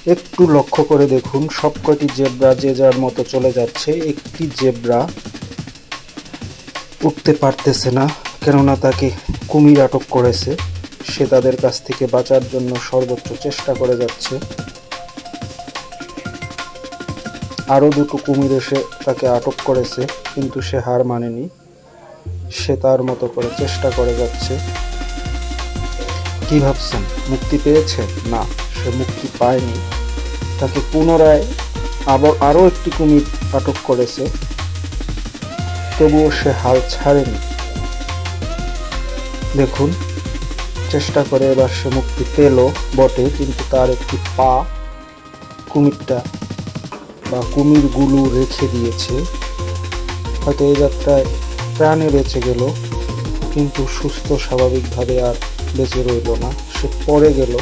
একটু লক্ষ্য করে দেখুন, সবকটি জেব্রা যে যার মতো চলে যাচ্ছে। একটি জেব্রা উঠতে পারতেছে না, কেননা তাকে কুমির আটক করেছে। সে তাদের কাছ থেকে বাঁচার জন্য সর্বোচ্চ চেষ্টা করে যাচ্ছে। আরও দুটো কুমির এসে তাকে আটক করেছে, কিন্তু সে হার মানেনি। সে তার মতো করে চেষ্টা করে যাচ্ছে। কি ভাবছেন, মুক্তি পেয়েছে? না, সে মুক্তি পায়নি। তাকে পুনরায় আরও একটি কুমির আটক করেছে, তবুও সে হাল ছাড়েনি। দেখুন, চেষ্টা করে এবার সে মুক্তি পেল বটে, কিন্তু তার একটি পা কুমিরটা বা কুমিরগুলো রেখে দিয়েছে। হয়তো এই যাত্রায় প্রাণে বেঁচে গেল, কিন্তু সুস্থ স্বাভাবিকভাবে আর বেঁচে রইল না, সে পড়ে গেল।